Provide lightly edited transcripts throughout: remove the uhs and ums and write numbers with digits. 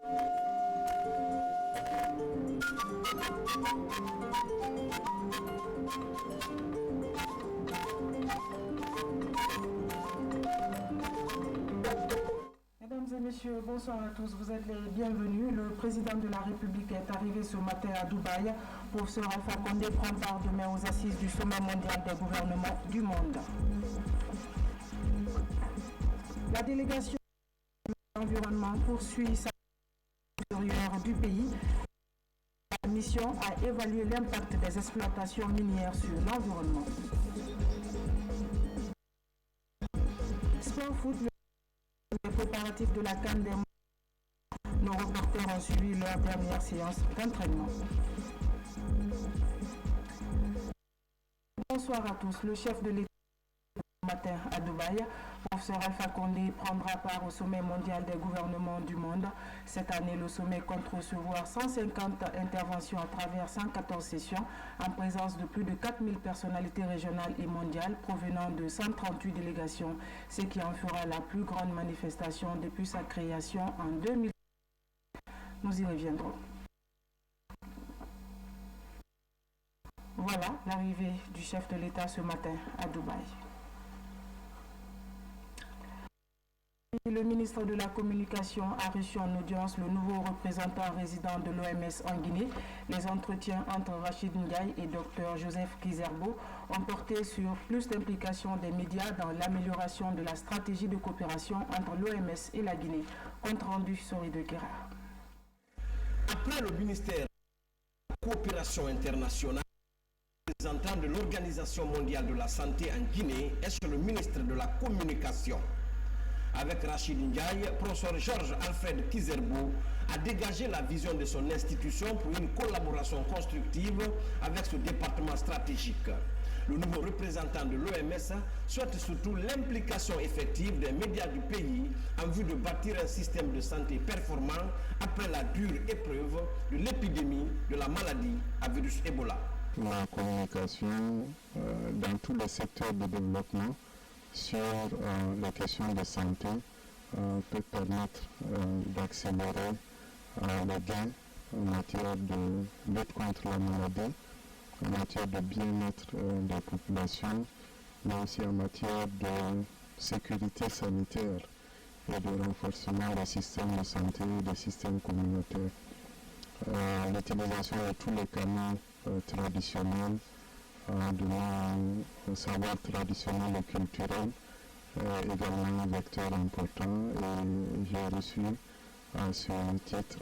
Mesdames et messieurs, bonsoir à tous, vous êtes les bienvenus. Le président de la République est arrivé ce matin à Dubaï. Professeur Alpha Condé prend part demain aux assises du sommet mondial des gouvernements du monde. La délégation de l'environnement poursuit sa extérieure du pays. La mission a évalué l'impact des exploitations minières sur l'environnement. Sport foot, les préparatifs de la CAN des mois. Nos reporters ont suivi leur dernière séance d'entraînement. Bonsoir à tous. Le chef de l'État matin à Dubaï, professeur Alpha Condé prendra part au sommet mondial des gouvernements du monde. Cette année, le sommet compte recevoir 150 interventions à travers 114 sessions en présence de plus de 4000 personnalités régionales et mondiales provenant de 138 délégations, ce qui en fera la plus grande manifestation depuis sa création en 2000. Nous y reviendrons. Voilà l'arrivée du chef de l'État ce matin à Dubaï. Le ministre de la Communication a reçu en audience le nouveau représentant résident de l'OMS en Guinée. Les entretiens entre Rachid Ndiaye et Dr Joseph Kizerbo ont porté sur plus d'implication des médias dans l'amélioration de la stratégie de coopération entre l'OMS et la Guinée. Compte rendu Sori de Guerra. Après le ministère de la Coopération internationale, le représentant de l'Organisation mondiale de la santé en Guinée est sur le ministre de la Communication. Avec Rachid Ndiaye, professeur Georges Alfred Kizerbo a dégagé la vision de son institution pour une collaboration constructive avec ce département stratégique. Le nouveau représentant de l'OMS souhaite surtout l'implication effective des médias du pays en vue de bâtir un système de santé performant après la dure épreuve de l'épidémie de la maladie à virus Ebola. La communication dans tous les secteurs de développement sur les questions de santé peut permettre d'accélérer les gains en matière de lutte contre la maladie, en matière de bien-être des populations, mais aussi en matière de sécurité sanitaire et de renforcement des systèmes de santé et des systèmes communautaires. L'utilisation de tous les canaux traditionnels de nos savoirs traditionnels et culturels est également un vecteur important, et j'ai reçu à ce titre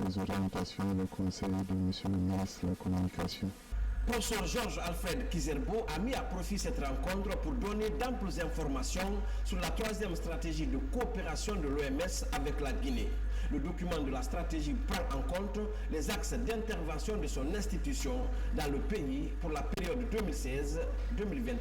les orientations et le conseil de M. le ministre de la Communication. Professeur Georges Alfred Kizerbo a mis à profit cette rencontre pour donner d'amples informations sur la troisième stratégie de coopération de l'OMS avec la Guinée. Le document de la stratégie prend en compte les axes d'intervention de son institution dans le pays pour la période 2016-2021.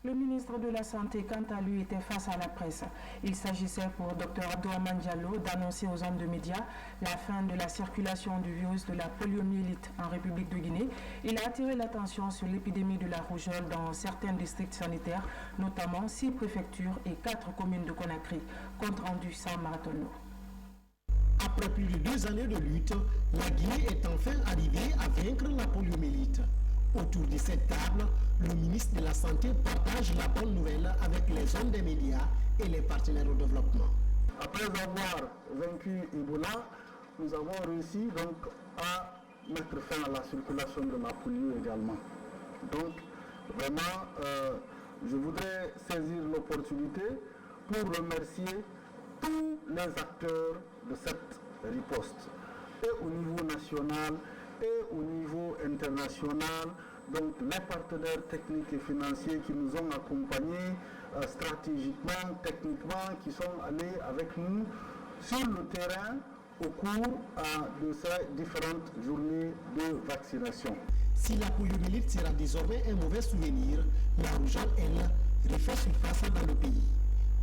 Le ministre de la Santé, quant à lui, était face à la presse. Il s'agissait pour Dr Abdourahmane Diallo d'annoncer aux hommes de médias la fin de la circulation du virus de la poliomyélite en République de Guinée. Il a attiré l'attention sur l'épidémie de la rougeole dans certains districts sanitaires, notamment 6 préfectures et 4 communes de Conakry. Compte rendu Sam Maratono. Après plus de 2 années de lutte, la Guinée est enfin arrivée à vaincre la poliomyélite. Autour de cette table, le ministre de la Santé partage la bonne nouvelle avec les hommes des médias et les partenaires au développement. Après avoir vaincu Ebola, nous avons réussi donc à mettre fin à la circulation de la polio également. Donc vraiment, je voudrais saisir l'opportunité pour remercier tous les acteurs de cette riposte, et au niveau national et au niveau international, donc les partenaires techniques et financiers qui nous ont accompagnés stratégiquement, techniquement, qui sont allés avec nous sur le terrain au cours de ces différentes journées de vaccination. Si la poliomyélite sera désormais un mauvais souvenir, la rougeole, elle, refait surface dans le pays.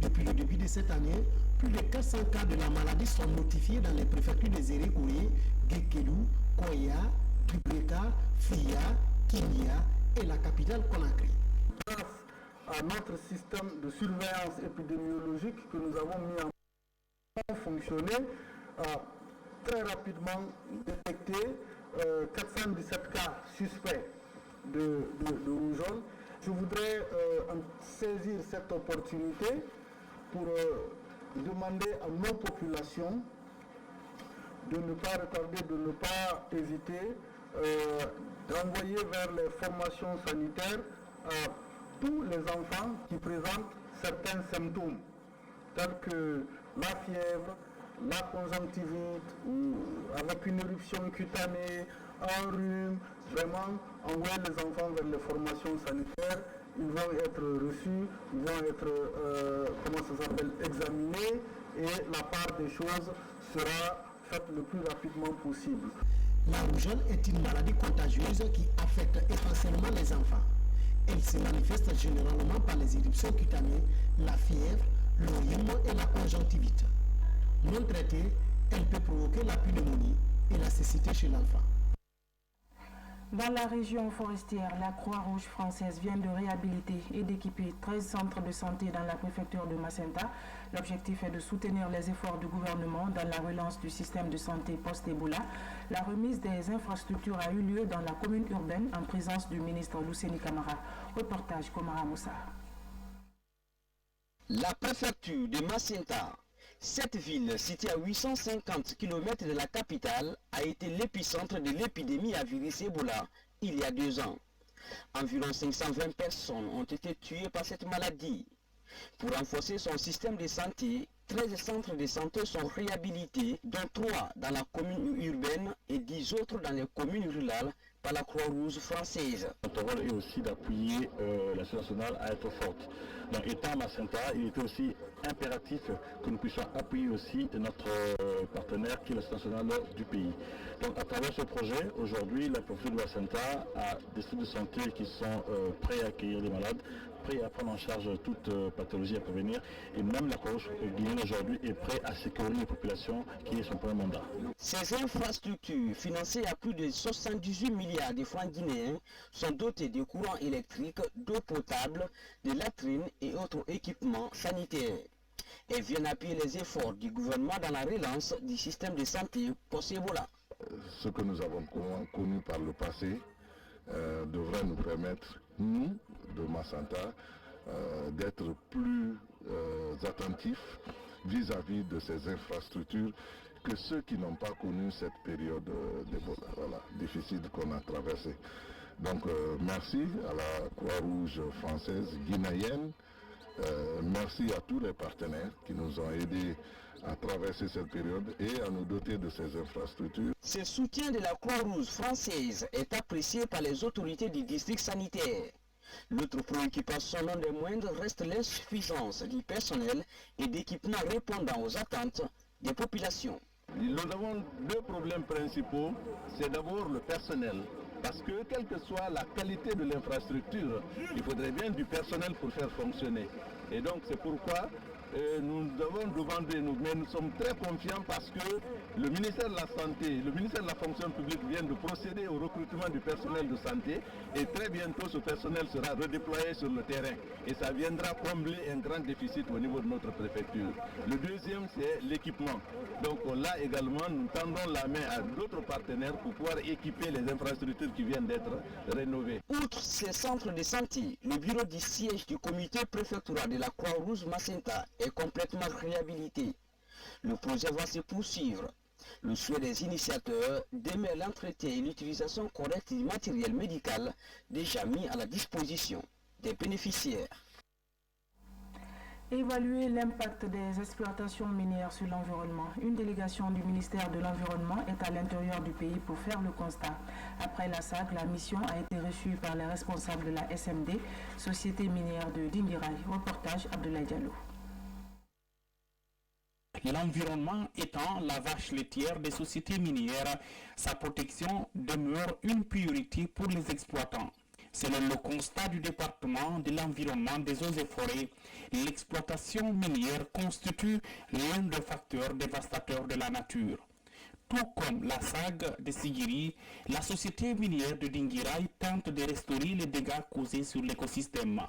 Depuis le début de cette année, plus de 400 cas de la maladie sont notifiés dans les préfectures de Zérékouré, Gekelou, Koya, Dubreka, Fia, Kinia et la capitale Conakry. Grâce à notre système de surveillance épidémiologique que nous avons mis en avons fonctionné, a très rapidement détecté 417 cas suspects de rougeole. Je voudrais saisir cette opportunité pour demander à nos populations de ne pas retarder, de ne pas hésiter, d'envoyer vers les formations sanitaires tous les enfants qui présentent certains symptômes, tels que la fièvre, la conjonctivite, ou avec une éruption cutanée, un rhume. Vraiment, envoyer les enfants vers les formations sanitaires, ils vont être reçus, ils vont être, examinés, et la part des choses sera faite le plus rapidement possible. La rougeole est une maladie contagieuse qui affecte essentiellement les enfants. Elle se manifeste généralement par les éruptions cutanées, la fièvre, le rhume et la conjonctivite. Non traitée, elle peut provoquer la pneumonie et la cécité chez l'enfant. Dans la région forestière, la Croix-Rouge française vient de réhabiliter et d'équiper 13 centres de santé dans la préfecture de Macenta. L'objectif est de soutenir les efforts du gouvernement dans la relance du système de santé post-Ebola. La remise des infrastructures a eu lieu dans la commune urbaine en présence du ministre Luceni Camara. Reportage Komara Moussa. La préfecture de Macenta, cette ville située à 850 km de la capitale, a été l'épicentre de l'épidémie à virus Ebola il y a 2 ans. Environ 520 personnes ont été tuées par cette maladie. Pour renforcer son système de santé, 13 centres de santé sont réhabilités, dont 3 dans la commune urbaine et 10 autres dans les communes rurales par la Croix-Rouge française. Notre rôle est aussi d'appuyer la société nationale à être forte. Donc, étant à Macenta, il était aussi impératif que nous puissions appuyer aussi notre partenaire qui est la société nationale du pays. Donc à travers ce projet, aujourd'hui, la préfecture de Macenta a des centres de santé qui sont prêts à accueillir les malades, prêts à prendre en charge toute pathologie à prévenir, et même la Croix-Rouge guinéenne aujourd'hui est prête à sécuriser les populations qui est son premier mandat. Ces infrastructures, financées à plus de 78 milliards de francs guinéens, sont dotées de courant électrique, d'eau potable, de latrines et autres équipements sanitaires. Elles viennent appuyer les efforts du gouvernement dans la relance du système de santé post-Ebola. Ce que nous avons connu par le passé devrait nous permettre, nous, de Macenta, d'être plus attentifs vis-à-vis de ces infrastructures que ceux qui n'ont pas connu cette période d'Ebola, difficile qu'on a traversée. Donc merci à la Croix-Rouge française guinéenne, merci à tous les partenaires qui nous ont aidés à traverser cette période et à nous doter de ces infrastructures. Ce soutien de la Croix-Rouge française est apprécié par les autorités du district sanitaire. L'autre préoccupation non des moindres reste l'insuffisance du personnel et d'équipements répondant aux attentes des populations. Nous avons 2 problèmes principaux. C'est d'abord le personnel. Parce que quelle que soit la qualité de l'infrastructure, il faudrait bien du personnel pour faire fonctionner. Et donc c'est pourquoi nous avons demandé, mais nous sommes très confiants parce que le ministère de la Santé, le ministère de la Fonction publique vient de procéder au recrutement du personnel de santé et très bientôt ce personnel sera redéployé sur le terrain et ça viendra combler un grand déficit au niveau de notre préfecture. Le deuxième, c'est l'équipement. Donc là également, nous tendons la main à d'autres partenaires pour pouvoir équiper les infrastructures qui viennent d'être rénovées. Outre ces centres de santé, le bureau du siège du comité préfectoral de la Croix-Rouge Macenta est complètement réhabilité. Le projet va se poursuivre. Le souhait des initiateurs demeure l'entretien et l'utilisation correcte du matériel médical déjà mis à la disposition des bénéficiaires. Évaluer l'impact des exploitations minières sur l'environnement. Une délégation du ministère de l'Environnement est à l'intérieur du pays pour faire le constat. Après la SAG, la mission a été reçue par les responsables de la SMD, Société minière de Dinguiraye. Reportage Abdoulaye Diallo. L'environnement étant la vache laitière des sociétés minières, sa protection demeure une priorité pour les exploitants. Selon le constat du département de l'environnement, des eaux et forêts, l'exploitation minière constitue l'un des facteurs dévastateurs de la nature. Tout comme la SAG de Sigiri, la société minière de Dinguiraye tente de restaurer les dégâts causés sur l'écosystème.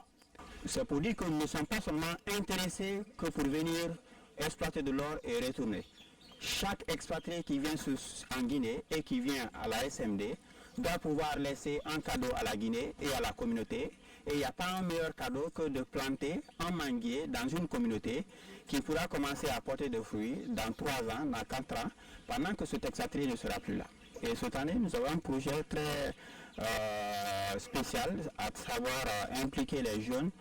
C'est pour dire que nous ne sommes pas seulement intéressés que pour venir exploité de l'or est retourné. Chaque expatrié qui vient en Guinée et qui vient à la SMD doit pouvoir laisser un cadeau à la Guinée et à la communauté. Et il n'y a pas un meilleur cadeau que de planter un manguier dans une communauté qui pourra commencer à porter des fruits dans 3 ans, dans 4 ans, pendant que cet expatrié ne sera plus là. Et cette année, nous avons un projet très spécial, à savoir impliquer les jeunes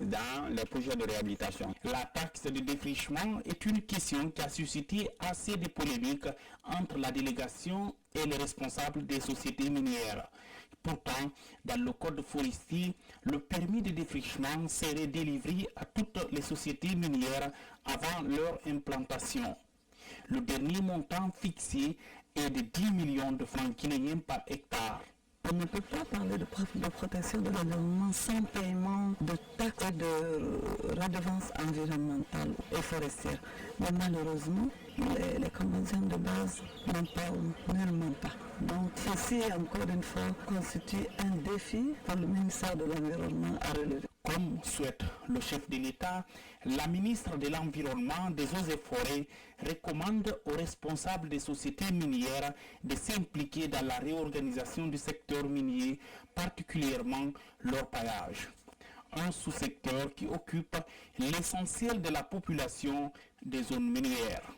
dans les projets de réhabilitation. La taxe de défrichement est une question qui a suscité assez de polémiques entre la délégation et les responsables des sociétés minières. Pourtant, dans le code forestier, le permis de défrichement serait délivré à toutes les sociétés minières avant leur implantation. Le dernier montant fixé est de 10 millions de francs guinéens par hectare. On ne peut pas parler de protection de l'environnement sans paiement de taxes de redevance environnementale et forestière. Mais malheureusement, les conventions de base n'en parlent nullement pas. Donc ceci, encore une fois, constitue un défi pour le ministère de l'Environnement à relever. Comme souhaite le chef de l'État, la ministre de l'Environnement, des Eaux et Forêts recommande aux responsables des sociétés minières de s'impliquer dans la réorganisation du secteur minier, particulièrement l'orpaillage. Un sous-secteur qui occupe l'essentiel de la population des zones minières.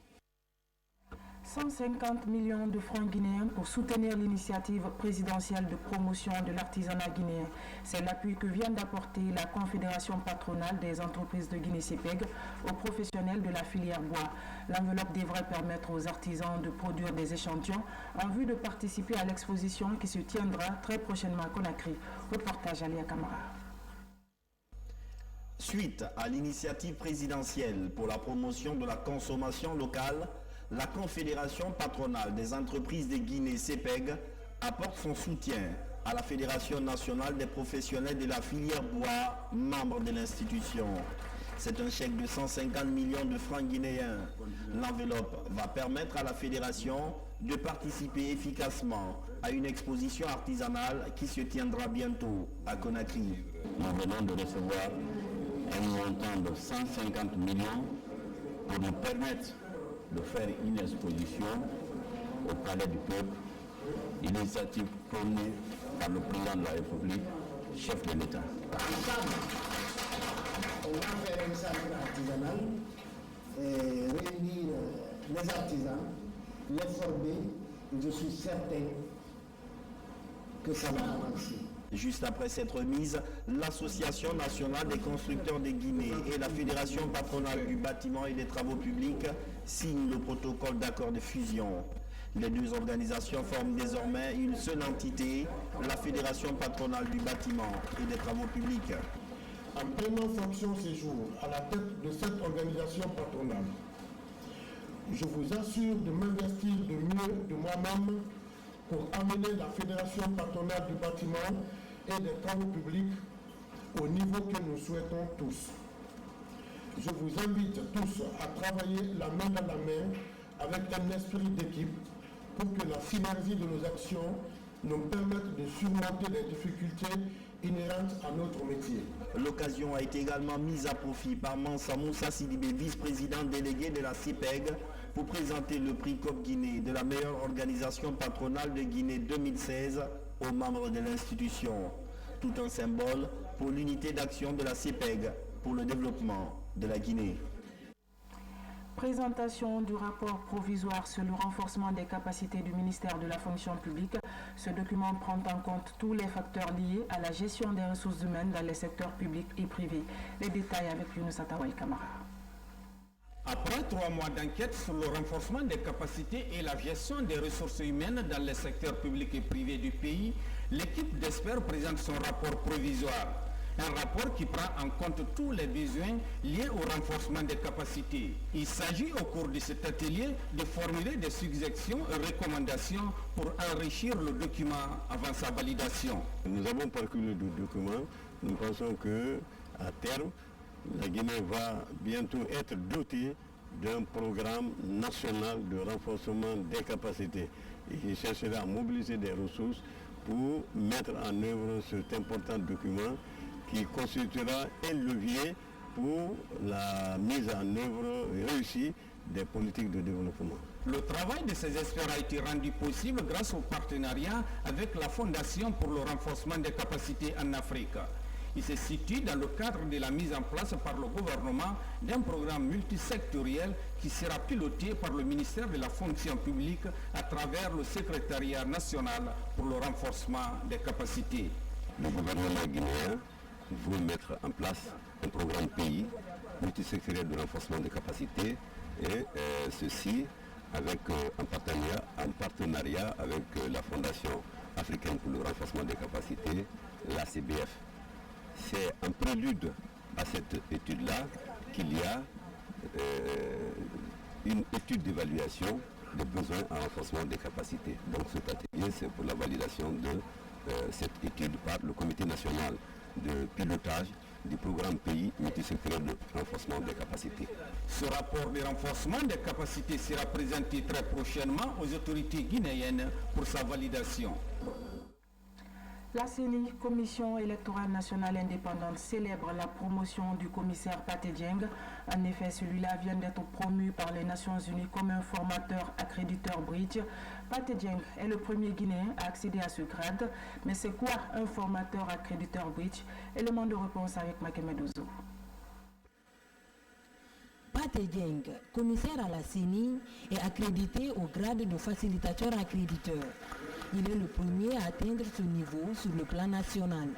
150 millions de francs guinéens pour soutenir l'initiative présidentielle de promotion de l'artisanat guinéen. C'est l'appui que vient d'apporter la Confédération patronale des entreprises de Guinée-CEPEG aux professionnels de la filière bois. L'enveloppe devrait permettre aux artisans de produire des échantillons en vue de participer à l'exposition qui se tiendra très prochainement à Conakry. Reportage Alia Camara. Suite à l'initiative présidentielle pour la promotion de la consommation locale, la Confédération patronale des entreprises de Guinée-CEPEG apporte son soutien à la Fédération nationale des professionnels de la filière bois, membre de l'institution. C'est un chèque de 150 millions de francs guinéens. L'enveloppe va permettre à la Fédération de participer efficacement à une exposition artisanale qui se tiendra bientôt à Conakry. Nous venons de recevoir un montant de 150 millions pour nous permettre de faire une exposition au Palais du Peuple, initiative prônée par le président de la République, chef de l'État. On va faire un centre artisanal, réunir les artisans, les former, et je suis certain que ça va avancer. Juste après cette remise, l'Association nationale des constructeurs de Guinée et la Fédération patronale du bâtiment et des travaux publics signent le protocole d'accord de fusion. Les deux organisations forment désormais une seule entité, la Fédération patronale du bâtiment et des travaux publics. En prenant fonction ces jours à la tête de cette organisation patronale, je vous assure de m'investir de mieux de moi-même pour amener la Fédération patronale du bâtiment et des travaux publics au niveau que nous souhaitons tous. Je vous invite tous à travailler la main dans la main avec un esprit d'équipe pour que la synergie de nos actions nous permette de surmonter les difficultés inhérentes à notre métier. L'occasion a été également mise à profit par Mansa Moussa Sidibé, vice-président délégué de la CEPEG, pour présenter le prix COP Guinée de la meilleure organisation patronale de Guinée 2016 aux membres de l'institution. Tout un symbole pour l'unité d'action de la CEPEG pour le développement de la Guinée. Présentation du rapport provisoire sur le renforcement des capacités du ministère de la fonction publique. Ce document prend en compte tous les facteurs liés à la gestion des ressources humaines dans les secteurs publics et privés. Les détails avec Younous Atawal Kamara. Après 3 mois d'enquête sur le renforcement des capacités et la gestion des ressources humaines dans les secteurs publics et privés du pays, l'équipe d'experts présente son rapport provisoire. Un rapport qui prend en compte tous les besoins liés au renforcement des capacités. Il s'agit au cours de cet atelier de formuler des suggestions et recommandations pour enrichir le document avant sa validation. Nous avons parcouru le document. Nous pensons que à terme, la Guinée va bientôt être dotée d'un programme national de renforcement des capacités. Et il cherchera à mobiliser des ressources pour mettre en œuvre cet important document qui constituera un levier pour la mise en œuvre réussie des politiques de développement. Le travail de ces experts a été rendu possible grâce au partenariat avec la Fondation pour le renforcement des capacités en Afrique. Il se situe dans le cadre de la mise en place par le gouvernement d'un programme multisectoriel qui sera piloté par le ministère de la fonction publique à travers le secrétariat national pour le renforcement des capacités. Le gouvernement guinéen veut mettre en place un programme pays multisectoriel de renforcement des capacités et ceci avec un partenariat avec la Fondation africaine pour le renforcement des capacités, la CBF. C'est un prélude à cette étude-là qu'il y a une étude d'évaluation des besoins en renforcement des capacités. Donc cet atelier, c'est pour la validation de cette étude par le Comité national de pilotage du programme pays multisectoriel de renforcement des capacités. Ce rapport de renforcement des capacités sera présenté très prochainement aux autorités guinéennes pour sa validation. La CENI, Commission électorale nationale indépendante, célèbre la promotion du commissaire Pathé Dieng. En effet, celui-là vient d'être promu par les Nations Unies comme un formateur accréditeur bridge. Pathé Dieng est le premier Guinéen à accéder à ce grade. Mais c'est quoi un formateur accréditeur bridge? Élément de réponse avec Makemedozo. Pathé Dieng, commissaire à la CENI, est accrédité au grade de facilitateur accréditeur. Il est le premier à atteindre ce niveau sur le plan national.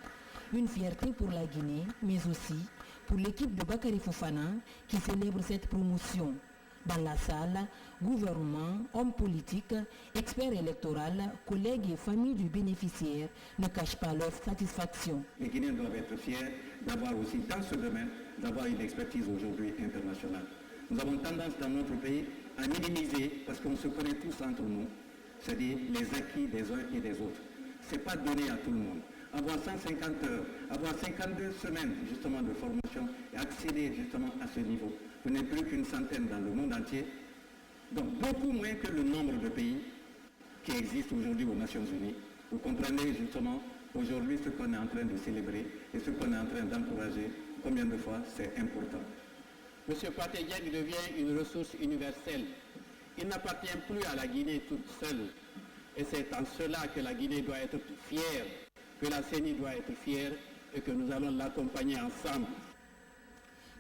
Une fierté pour la Guinée, mais aussi pour l'équipe de Bakary Fofana qui célèbre cette promotion. Dans la salle, gouvernement, hommes politiques, experts électoraux, collègues et familles du bénéficiaire ne cachent pas leur satisfaction. Les Guinéens doivent être fiers d'avoir aussi dans ce domaine, d'avoir une expertise aujourd'hui internationale. Nous avons tendance dans notre pays à minimiser parce qu'on se connaît tous entre nous, c'est-à-dire les acquis des uns et des autres. Ce n'est pas donné à tout le monde. Avoir 150 heures, avoir 52 semaines justement de formation et accéder justement à ce niveau. Vous n'êtes plus qu'une centaine dans le monde entier, donc beaucoup moins que le nombre de pays qui existent aujourd'hui aux Nations Unies. Vous comprenez justement aujourd'hui ce qu'on est en train de célébrer et ce qu'on est en train d'encourager, combien de fois c'est important. M. Pathé Dieng devient une ressource universelle. Il n'appartient plus à la Guinée toute seule. Et c'est en cela que la Guinée doit être fière, que la CENI doit être fière et que nous allons l'accompagner ensemble.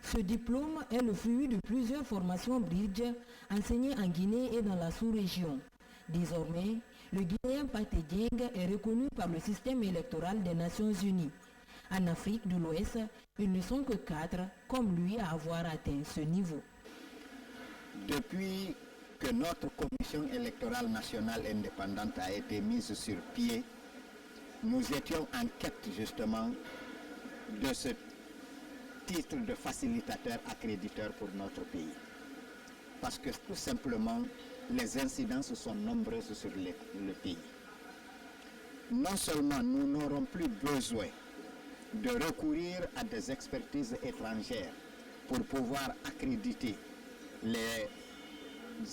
Ce diplôme est le fruit de plusieurs formations bridge enseignées en Guinée et dans la sous-région. Désormais, le Guinéen Pathé Dieng est reconnu par le système électoral des Nations Unies. En Afrique de l'Ouest, ils ne sont que 4 comme lui à avoir atteint ce niveau. Depuis que notre commission électorale nationale indépendante a été mise sur pied, nous étions en quête justement de ce titre de facilitateur accréditeur pour notre pays. Parce que tout simplement, les incidences sont nombreuses sur le pays. Non seulement nous n'aurons plus besoin de recourir à des expertises étrangères pour pouvoir accréditer les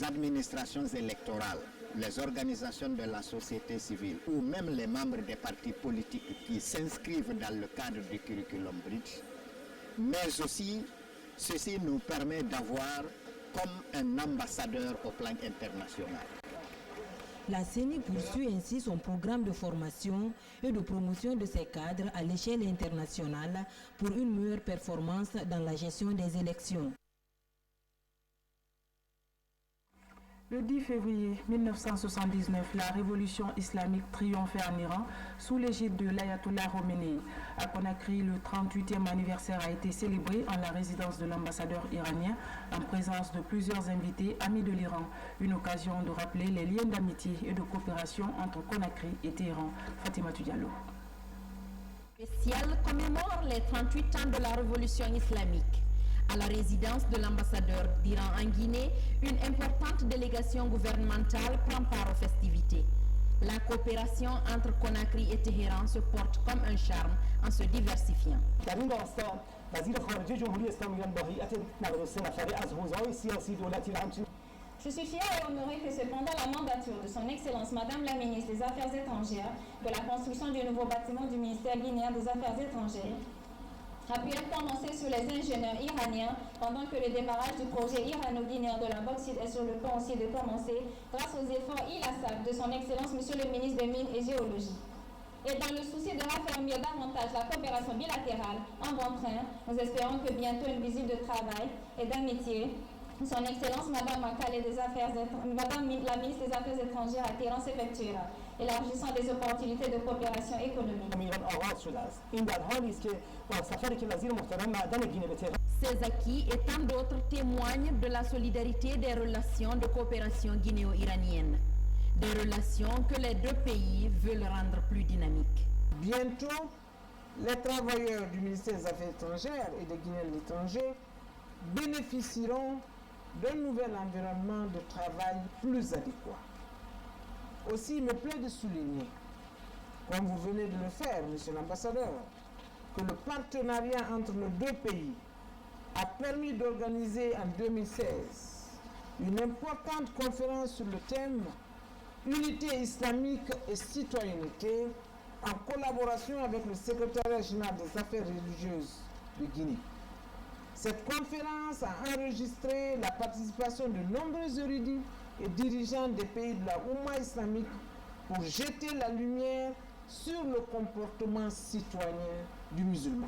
administrations électorales, les organisations de la société civile ou même les membres des partis politiques qui s'inscrivent dans le cadre du curriculum bridge, mais aussi ceci nous permet d'avoir comme un ambassadeur au plan international. La CENI poursuit ainsi son programme de formation et de promotion de ses cadres à l'échelle internationale pour une meilleure performance dans la gestion des élections. Le 10 février 1979, la révolution islamique triomphait en Iran sous l'égide de l'ayatollah Khomeini. À Conakry, le 38e anniversaire a été célébré en la résidence de l'ambassadeur iranien en présence de plusieurs invités amis de l'Iran. Une occasion de rappeler les liens d'amitié et de coopération entre Conakry et Téhéran. Fatima Diallo. Spécial commémore les 38 ans de la révolution islamique. À la résidence de l'ambassadeur d'Iran en Guinée, une importante délégation gouvernementale prend part aux festivités. La coopération entre Conakry et Téhéran se porte comme un charme en se diversifiant. Je suis fière et honorée que c'est pendant la mandature de son Excellence Madame la Ministre des Affaires étrangères que la construction du nouveau bâtiment du ministère guinéen des Affaires étrangères a pu être prononcé sur les ingénieurs iraniens pendant que le démarrage du projet irano-guinéen de la bauxite est sur le point aussi de commencer grâce aux efforts inlassables de son Excellence Monsieur le ministre des Mines et Géologie. Et dans le souci de raffermir davantage la coopération bilatérale en bon train, nous espérons que bientôt une visite de travail et d'amitié, son Excellence Madame la ministre des Affaires étrangères à Téhéran s'effectuera, élargissant les opportunités de coopération économique. Ces acquis et tant d'autres témoignent de la solidarité des relations de coopération guinéo-iranienne, des relations que les deux pays veulent rendre plus dynamiques. Bientôt, les travailleurs du ministère des Affaires étrangères et des Guinéens de l'étranger bénéficieront d'un nouvel environnement de travail plus adéquat. Aussi, il me plaît de souligner, comme vous venez de le faire, Monsieur l'ambassadeur, que le partenariat entre nos deux pays a permis d'organiser en 2016 une importante conférence sur le thème Unité islamique et citoyenneté en collaboration avec le secrétariat général des affaires religieuses de Guinée. Cette conférence a enregistré la participation de nombreux érudits et dirigeants des pays de la Oumma islamique pour jeter la lumière sur le comportement citoyen du musulman.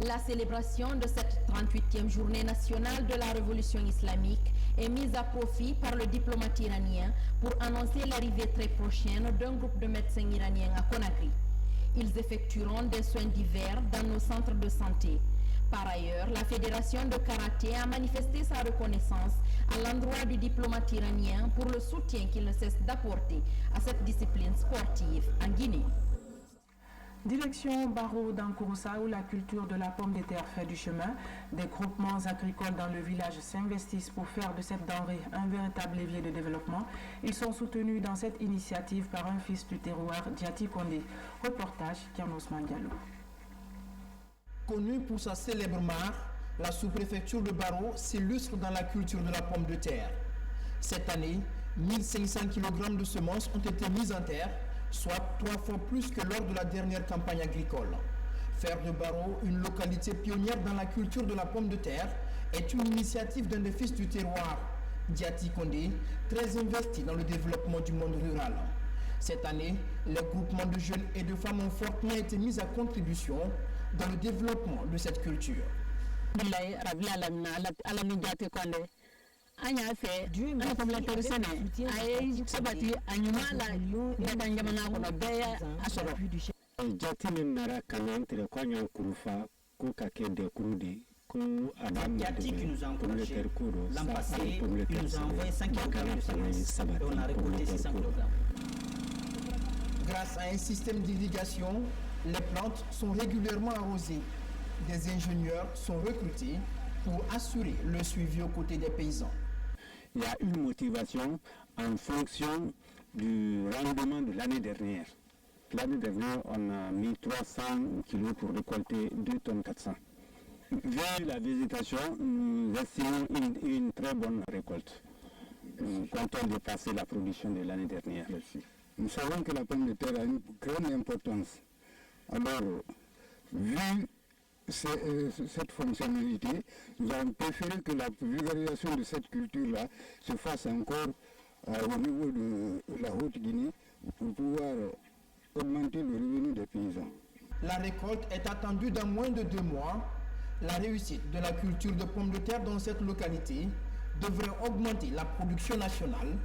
La célébration de cette 38e journée nationale de la révolution islamique est mise à profit par le diplomate iranien pour annoncer l'arrivée très prochaine d'un groupe de médecins iraniens à Conakry. Ils effectueront des soins divers dans nos centres de santé. Par ailleurs, la Fédération de karaté a manifesté sa reconnaissance à l'endroit du diplomate iranien pour le soutien qu'il ne cesse d'apporter à cette discipline sportive en Guinée. Direction Barreau d'Ankouroussa où la culture de la pomme de terre fait du chemin. Des groupements agricoles dans le village s'investissent pour faire de cette denrée un véritable levier de développement. Ils sont soutenus dans cette initiative par un fils du terroir, Diati Kondé. Reportage Kianosman Diallo. Connue pour sa célèbre mare, la sous-préfecture de Barreau s'illustre dans la culture de la pomme de terre. Cette année, 1500 kg de semences ont été mises en terre, soit 3 fois plus que lors de la dernière campagne agricole. Faire de Barreau une localité pionnière dans la culture de la pomme de terre est une initiative d'un des fils du terroir, Diati Kondé, très investi dans le développement du monde rural. Cette année, les groupements de jeunes et de femmes ont fortement été mis à contribution dans le développement de cette culture. Diati qui nous a encouragés, l'ambassade, il nous a envoyé 5 kg de semences et on a récolté 600 kg. Grâce à un système d'irrigation, les plantes sont régulièrement arrosées. Des ingénieurs sont recrutés pour assurer le suivi aux côtés des paysans. Il y a une motivation en fonction du rendement de l'année dernière. L'année dernière, on a mis 300 kg pour récolter 2 tonnes 400. Vu la végétation, nous estimons une très bonne récolte. Nous comptons dépasser la production de l'année dernière. Nous savons que la pomme de terre a une grande importance. Alors, vu cette fonctionnalité, nous avons préféré que la vulgarisation de cette culture-là se fasse encore au niveau de la Haute-Guinée pour pouvoir augmenter le revenu des paysans. La récolte est attendue dans moins de 2 mois. La réussite de la culture de pommes de terre dans cette localité devrait augmenter la production nationale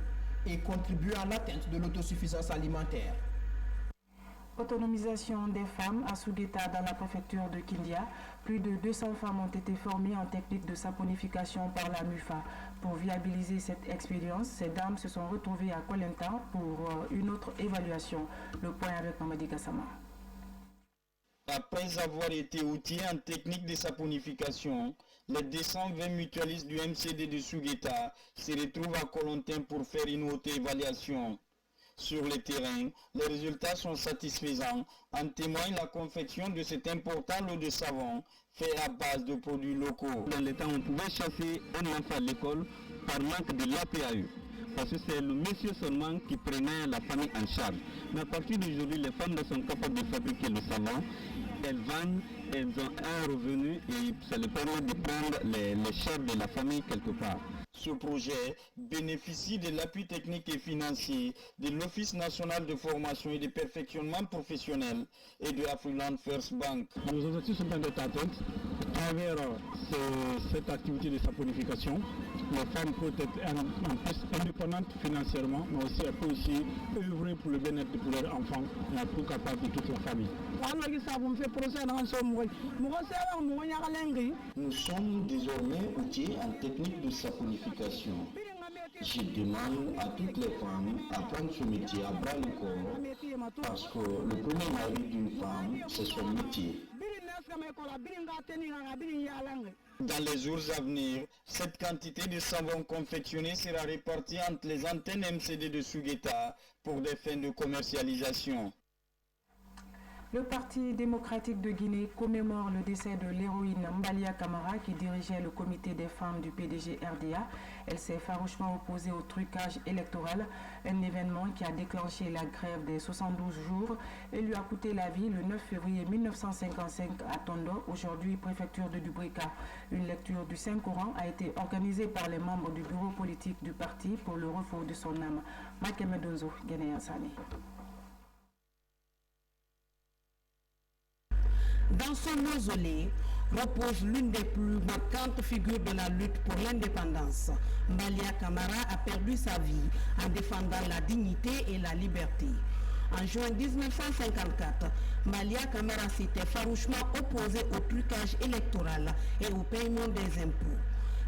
et contribuer à l'atteinte de l'autosuffisance alimentaire. Autonomisation des femmes à Soudeta dans la préfecture de Kindia. Plus de 200 femmes ont été formées en technique de saponification par la MUFA. Pour viabiliser cette expérience, ces dames se sont retrouvées à Kolentan pour une autre évaluation. Le point avec Mamadi Gassama. Après avoir été outillés en technique de saponification, les 220 mutualistes du MCD de Soudeta se retrouvent à Kolentan pour faire une autre évaluation. Sur le terrain, les résultats sont satisfaisants. En témoigne la confection de cet important lot de savon fait à base de produits locaux. Dans le temps, on pouvait chasser un enfant à l'école par manque de l'APAE. Parce que c'est le monsieur seulement qui prenait la famille en charge. Mais à partir d'aujourd'hui, les femmes sont capables de fabriquer le savon. elles vendent, elles ont un revenu et ça leur permet de prendre les charges de la famille quelque part. Ce projet bénéficie de l'appui technique et financier de l'Office national de formation et de perfectionnement professionnel et de Afriland First Bank. Nos objectifs sont d'être atteints à travers cette activité de saponification. Les femmes peuvent être plus indépendantes financièrement, mais aussi elles peuvent aussi œuvrer pour le bien-être de leurs enfants et pour capable de toute la famille. Nous sommes désormais outillés en technique de saponification. Je demande à toutes les femmes à prendre ce métier à bras le corps parce que le premier mari d'une femme, c'est son métier. Dans les jours à venir, cette quantité de savon confectionné sera répartie entre les antennes MCD de Sugueta pour des fins de commercialisation. Le Parti démocratique de Guinée commémore le décès de l'héroïne Mbalia Camara qui dirigeait le comité des femmes du PDG RDA. Elle s'est farouchement opposée au trucage électoral, un événement qui a déclenché la grève des 72 jours et lui a coûté la vie le 9 février 1955 à Tondo, aujourd'hui préfecture de Dubrika. Une lecture du Saint-Coran a été organisée par les membres du bureau politique du parti pour le repos de son âme. Makeme Donzo, Guinée Sani. Dans son mausolée repose l'une des plus marquantes figures de la lutte pour l'indépendance. Mbalia Camara a perdu sa vie en défendant la dignité et la liberté. En juin 1954, Mbalia Camara s'était farouchement opposée au trucage électoral et au paiement des impôts.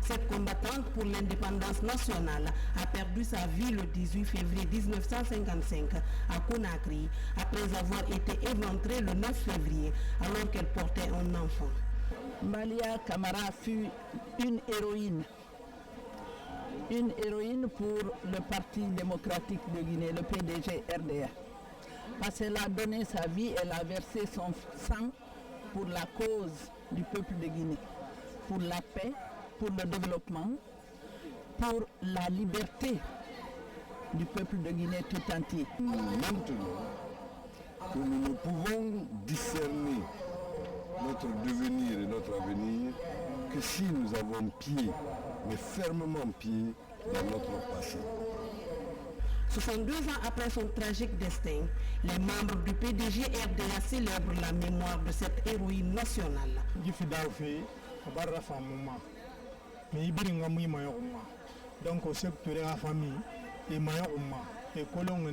Cette combattante pour l'indépendance nationale a perdu sa vie le 18 février 1955 à Conakry après avoir été éventrée le 9 février alors qu'elle portait un enfant. Mbalia Camara fut une héroïne pour le Parti démocratique de Guinée, le PDG RDA. Parce qu'elle a donné sa vie, elle a versé son sang pour la cause du peuple de Guinée, pour la paix, pour le développement, pour la liberté du peuple de Guinée tout entier. Maintenant que nous ne pouvons discerner notre devenir et notre avenir que si nous avons pied, mais fermement pied dans notre passé. 62 ans après son tragique destin, les membres du PDG RDA célèbrent la mémoire de cette héroïne nationale. Mais il y a donc au secteur de la famille et maïoma et colon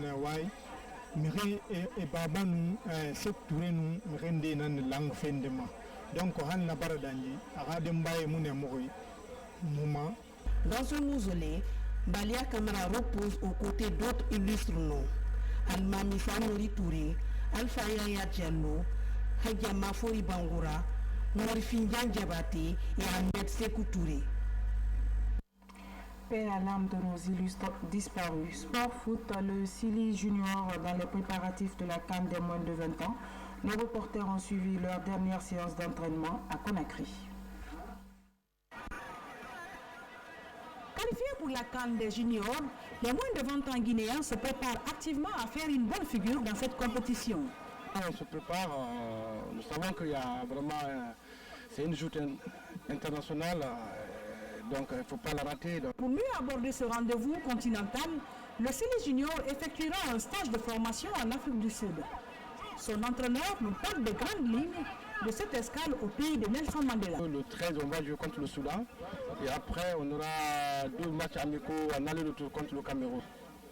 et baba nous secteur nous rende nan langue fendema donc han na baradandi agadembaye mune mori mouma. Dans ce mausolée, Mbalia Camara repose aux côtés d'autres illustres noms. Almami Famori Touré, Alpha Yaya Diallo, Hadja Mafori Bangoura, Morifinjan Djabate et Ahmed Sekou Touré. Paix à l'âme de nos illustres disparus. Sport foot, le Sili Junior dans les préparatifs de la CAN des moins de 20 ans. Les reporters ont suivi leur dernière séance d'entraînement à Conakry. Qualifiés pour la CAN des juniors, les moins de 20 ans guinéens se préparent activement à faire une bonne figure dans cette compétition. On se prépare, nous savons qu'il y a vraiment, c'est une joute internationale. Donc il ne faut pas la rater. Pour mieux aborder ce rendez-vous continental, le Sili Junior effectuera un stage de formation en Afrique du Sud. Son entraîneur nous parle des grandes lignes de cette escale au pays de Nelson Mandela. Le 13, on va jouer contre le Soudan et après on aura 2 matchs amicaux en aller-retour contre le Cameroun.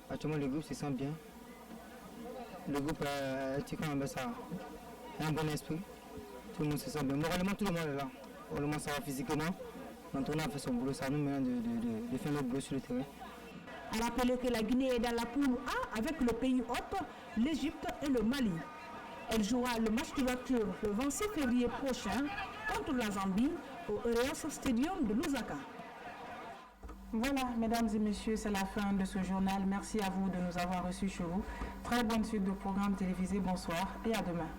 Actuellement le groupe se sent bien. Le groupe a un bon esprit. Tout le monde se sent bien. Moralement tout le monde est là. Moralement ça va physiquement. Maintenant, on a fait son boulot, ça nous mène de faire notre boulot sur le terrain. À rappeler que la Guinée est dans la poule A avec le pays hôte, l'Égypte et le Mali. Elle jouera le match d'ouverture le 26 février prochain contre la Zambie au Ereas Stadium de Lusaka. Voilà, mesdames et messieurs, c'est la fin de ce journal. Merci à vous de nous avoir reçus chez vous. Très bonne suite de programmes télévisés. Bonsoir et à demain.